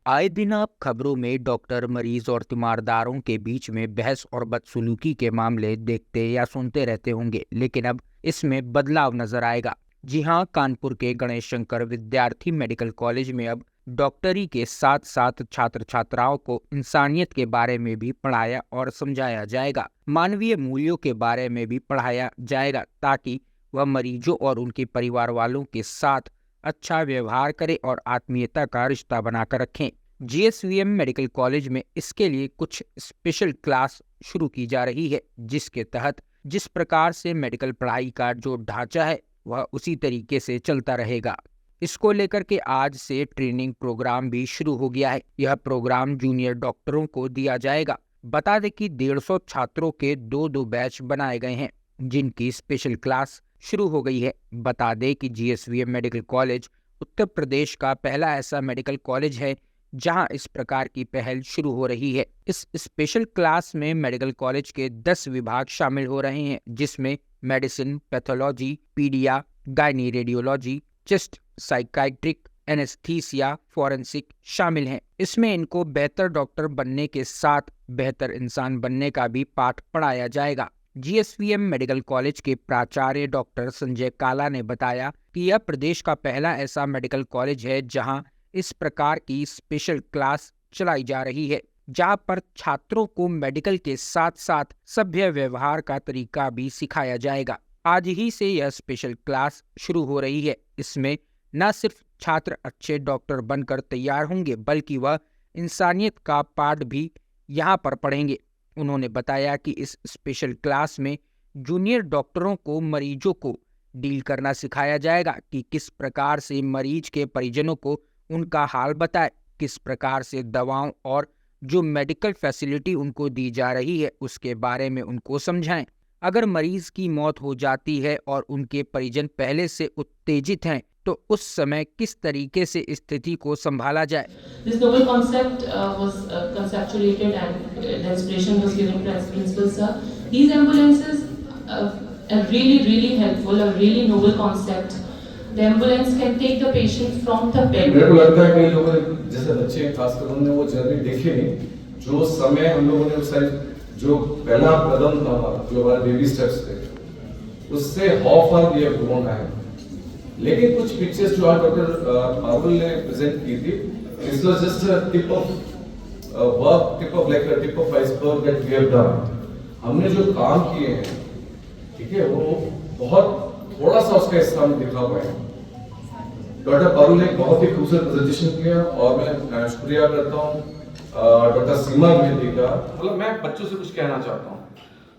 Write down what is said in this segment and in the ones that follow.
आए दिन आप खबरों में डॉक्टर, मरीज और तीमारदारों के बीच में बहस और बदसलूकी के मामले देखते या सुनते रहते होंगे, लेकिन अब इसमें बदलाव नजर आएगा। जी हाँ, कानपुर के गणेश शंकर विद्यार्थी मेडिकल कॉलेज में अब डॉक्टरी के साथ साथ छात्र छात्राओं को इंसानियत के बारे में भी पढ़ाया और समझाया जाएगा। मानवीय मूल्यों के बारे में भी पढ़ाया जाएगा ताकि वह मरीजों और उनके परिवार वालों के साथ अच्छा व्यवहार करें और आत्मीयता का रिश्ता बनाकर रखें। जीएसवीएम मेडिकल कॉलेज में इसके लिए कुछ स्पेशल क्लास शुरू की जा रही है, जिसके तहत जिस प्रकार से मेडिकल पढ़ाई का जो ढांचा है वह उसी तरीके से चलता रहेगा। इसको लेकर के आज से ट्रेनिंग प्रोग्राम भी शुरू हो गया है। यह प्रोग्राम जूनियर डॉक्टरों को दिया जाएगा। बता दें कि 150 छात्रों के दो बैच बनाए गए हैं, जिनकी स्पेशल क्लास शुरू हो गई है। बता दें कि GSVM medical college Uttar Pradesh का पहला ऐसा मेडिकल कॉलेज है जहां इस प्रकार की पहल शुरू हो रही है। इस स्पेशल क्लास में मेडिकल कॉलेज के 10 विभाग शामिल हो रहे हैं, जिसमें medicine, pathology, pedia, gynae radiology, chest, psychiatric, anaesthesia, forensic शामिल हैं। इसमें इनको बेहतर डॉक्टर बनने के साथ बेहतर इंसान बनने का भी पाठ पढ़ाया जाएगा। जीएसवीएम मेडिकल कॉलेज के प्राचार्य डॉक्टर संजय काला ने बताया कि यह प्रदेश का पहला ऐसा मेडिकल कॉलेज है जहां इस प्रकार की स्पेशल क्लास चलाई जा रही है, जहां पर छात्रों को मेडिकल के साथ साथ सभ्य व्यवहार का तरीका भी सिखाया जाएगा। आज ही से यह स्पेशल क्लास शुरू हो रही है। इसमें न सिर्फ छात्र अच्छे डॉक्टर बनकर तैयार होंगे, बल्कि वह इंसानियत का पाठ भी यहाँ पर पढ़ेंगे। उन्होंने बताया कि इस स्पेशल क्लास में जूनियर डॉक्टरों को मरीजों को डील करना सिखाया जाएगा कि किस प्रकार से मरीज के परिजनों को उनका हाल बताए, किस प्रकार से दवाओं और जो मेडिकल फैसिलिटी उनको दी जा रही है उसके बारे में उनको समझाएं। अगर मरीज की मौत हो जाती है और उनके परिजन पहले से उत्तेजित हैं, तो उस समय किस तरीके से स्थिति को संभाला जाए। This novel concept was conceptuated and the inspiration was given to as principal sir. These ambulances are really helpful, a really noble concept. The ambulance can take the patient from the bed. मेरे को लगता है कई लोगों ने, जैसे बच्चे खासकर उन्होंने वो जर्नी देखी नहीं, जो समय हम लोगों ने उस जो पहला कदम था हमारा, जो हमारे बेबी स्टेप्स थे, उससे how far we have grown है। लेकिन कुछ पिक्चर्स जो आज डॉक्टर पारुल ने प्रेजेंट की थी, it was just a tip of work, tip of iceberg that we have done. हमने जो काम किए हैं, ठीक है, वो बहुत थोड़ा सा उसका हिस्सा में दिखा हुआ है। डॉक्टर पारुल ने बहुत ही खूबसूरत प्रेजेंटेशन किया और मैं शुक्रिया करता हूँ डॉक्टर सीमा मेहंदी का। मतलब मैं बच्चों से कुछ कहना चाहता हूँ,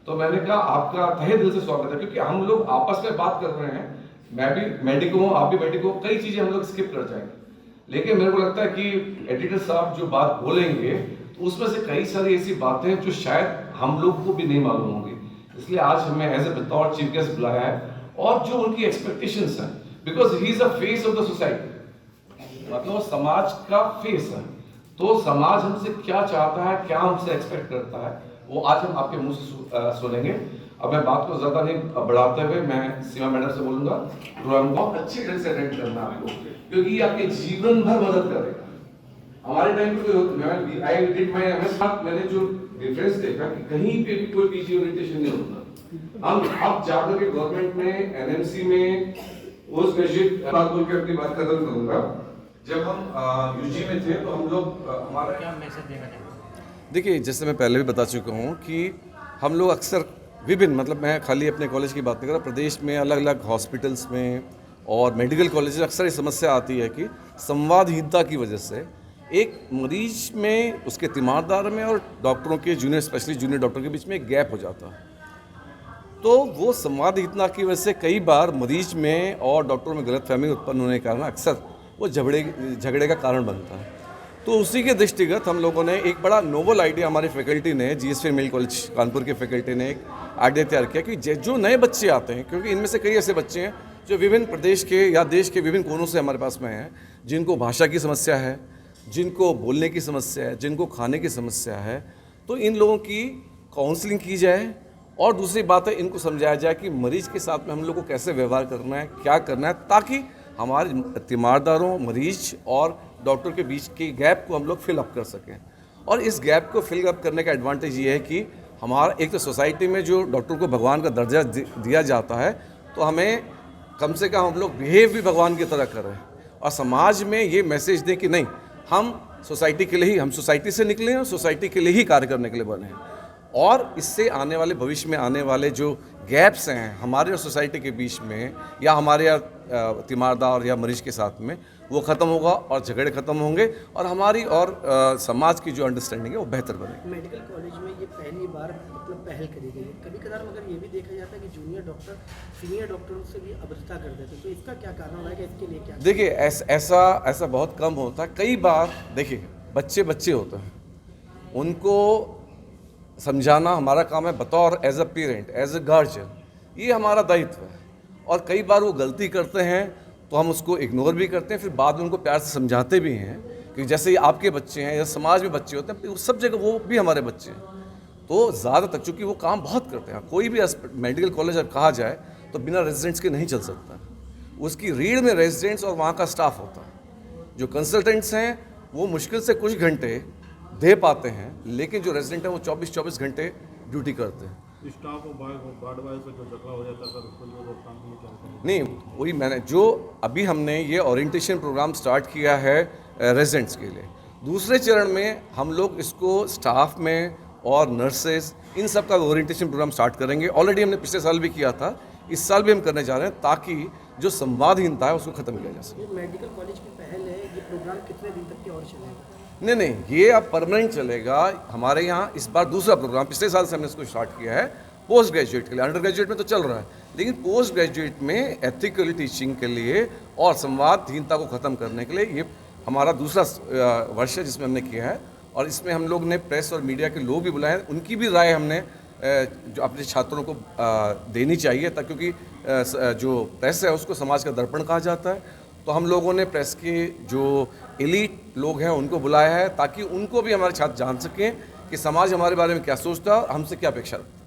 तो मैंने कहा आपका तहे दिल से स्वागत है, क्योंकि हम लोग आपस में बात कर रहे हैं, मैं भी मेडिक हूँ, आप भी मेडिक हो, कई चीजें हम लोग स्किप कर जाएंगे। लेकिन मेरे को लगता है कि एडिटर साहब जो बात बोलेंगे तो उसमें से कई सारी ऐसी बातें जो शायद हम लोग को भी नहीं मालूम होंगी, इसलिए आज हमें एज ए बतौर चीफ गेस्ट बुलाया है। और जो उनकी एक्सपेक्टेशंस हैं, because he is a face of the society, मतलब समाज का फेस है, तो समाज हमसे क्या चाहता है, क्या हमसे एक्सपेक्ट करता है, वो आज हम आपके मुंह से सुनेंगे। अब मैं बात को ज्यादा नहीं बढ़ाते हुए मैं सीमा मैडम से बोलूंगा, प्रोग्राम बहुत अच्छे ढंग से अटेंड करना आपको, क्योंकि ये आपके जीवन भर मदद करेगा। हमारे टाइम पे आई डिड माय एमएस, मैंने जो डिफरेंस देखा कि कहीं पे भी कोई पीजी ओरिएंटेशन नहीं होता। हम अब जाकर के गवर्नमेंट में, एनएमसी में, पोस्ट ग्रेजुएट बात बोल के अपनी बात खत्म करूंगा। जब हम यूजी में थे तो हम लोग हमारा क्या मैसेज देना चाहते? देखिए, जैसे मैं पहले भी बता चुका हूँ कि हम लोग अक्सर विभिन्न, मतलब मैं खाली अपने कॉलेज की बात नहीं कर रहा, प्रदेश में अलग अलग हॉस्पिटल्स में और मेडिकल कॉलेज में अक्सर ये समस्या आती है कि संवादहीनता की वजह से एक मरीज में, उसके तीमारदार में और डॉक्टरों के, जूनियर स्पेशलिस्ट जूनियर डॉक्टर के बीच में एक गैप हो जाता है। तो वो संवादहीनता की वजह से कई बार मरीज में और डॉक्टरों में गलतफहमी उत्पन्न होने के कारण अक्सर वो झगड़े का कारण बनता है। तो उसी के दृष्टिगत हम लोगों ने एक बड़ा नोवल आइडिया, हमारी फैकल्टी ने, जीएसवीएम मेडिकल कॉलेज कानपुर के फैकल्टी ने एक आइडिया तैयार किया कि जो नए बच्चे आते हैं, क्योंकि इनमें से कई ऐसे बच्चे हैं जो विभिन्न प्रदेश के या देश के विभिन्न कोनों से हमारे पास में हैं, जिनको भाषा की समस्या है, जिनको बोलने की समस्या है, जिनको खाने की समस्या है, तो इन लोगों की काउंसलिंग की जाए और दूसरी बात है, इनको समझाया जाए कि मरीज के साथ में हम लोग को कैसे व्यवहार करना है, क्या करना है, ताकि हमारे तीमारदारों, मरीज और डॉक्टर के बीच के गैप को हम लोग फिल अप कर सकें। और इस गैप को फिल अप करने का एडवांटेज ये है कि हमारा एक तो सोसाइटी में जो डॉक्टर को भगवान का दर्जा दिया जाता है, तो हमें कम से कम हम लोग बिहेव भी भगवान की तरह करें और समाज में ये मैसेज दें कि नहीं, हम सोसाइटी के लिए ही, हम सोसाइटी से निकले हैं और सोसाइटी के लिए ही कार्य करने के लिए बने हैं। और इससे आने वाले भविष्य में आने वाले जो गैप्स हैं हमारे और सोसाइटी के बीच में, या हमारे या तीमारदार या मरीज के साथ में, वो ख़त्म होगा और झगड़े ख़त्म होंगे और हमारी और समाज की जो अंडरस्टैंडिंग है वो बेहतर बनेगी। मेडिकल कॉलेज में ये पहली बार मतलब पहल करी गई है। कभी कभार मगर ये भी देखा जाता है कि जूनियर डॉक्टर सीनियर डॉक्टरों से भी अभद्रता कर देते हैं, तो इसका क्या कारण है कि इसके लिए क्या? देखिए ऐसा बहुत कम होता है। कई बार देखिए बच्चे होते हैं, उनको समझाना हमारा काम है बतौर as a parent, as a guardian, ये हमारा दायित्व है। और कई बार वो गलती करते हैं तो हम उसको इग्नोर भी करते हैं, फिर बाद में उनको प्यार से समझाते भी हैं कि जैसे आपके बच्चे हैं या समाज में बच्चे होते हैं, सब जगह वो भी हमारे बच्चे हैं। तो ज़्यादातर चूँकि वो काम बहुत करते हैं, कोई भी मेडिकल कॉलेज अगर कहा जाए तो बिना रेजिडेंट्स के नहीं चल सकता। उसकी रीढ़ में रेजिडेंट्स और वहाँ का स्टाफ होता है। जो कंसल्टेंट्स हैं वो मुश्किल से कुछ घंटे दे पाते हैं, लेकिन जो रेजिडेंट हैं वो 24 घंटे ड्यूटी करते हैं। स्टाफ और गार्ड वाइज से जो झगड़ा हो जाता है सर, उसको जो रोकथाम के लिए क्या करें? नहीं, वही मैंने जो अभी हमने ये ओरिएंटेशन प्रोग्राम स्टार्ट किया है रेजिडेंट्स के लिए। दूसरे चरण में हम लोग इसको स्टाफ में और नर्सेज इन सब का ओरिएंटेशन प्रोग्राम स्टार्ट करेंगे। ऑलरेडी हमने पिछले साल भी किया था, इस साल भी हम करने जा रहे हैं, ताकि जो संवादहीनता है उसको ख़त्म किया जा सके। ये मेडिकल कॉलेज की पहल है, ये प्रोग्राम कितने दिन तक की और चलेगा? नहीं, ये अब परमानेंट चलेगा। हमारे यहाँ इस बार दूसरा प्रोग्राम, पिछले साल से हमने इसको स्टार्ट किया है पोस्ट ग्रेजुएट के लिए। अंडर ग्रेजुएट में तो चल रहा है, लेकिन पोस्ट ग्रेजुएट में एथिकल टीचिंग के लिए और संवादहीनता को ख़त्म करने के लिए ये हमारा दूसरा वर्ष है जिसमें हमने किया है। और इसमें हम लोग ने प्रेस और मीडिया के लोग भी बुलाए हैं, उनकी भी राय हमने जो अपने छात्रों को देनी चाहिए, ताकि क्योंकि जो प्रेस है उसको समाज का दर्पण कहा जाता है। तो हम लोगों ने प्रेस के जो एलीट लोग हैं उनको बुलाया है, ताकि उनको भी हमारे छात्र जान सकें कि समाज हमारे बारे में क्या सोचता है और हमसे क्या अपेक्षा रखता है।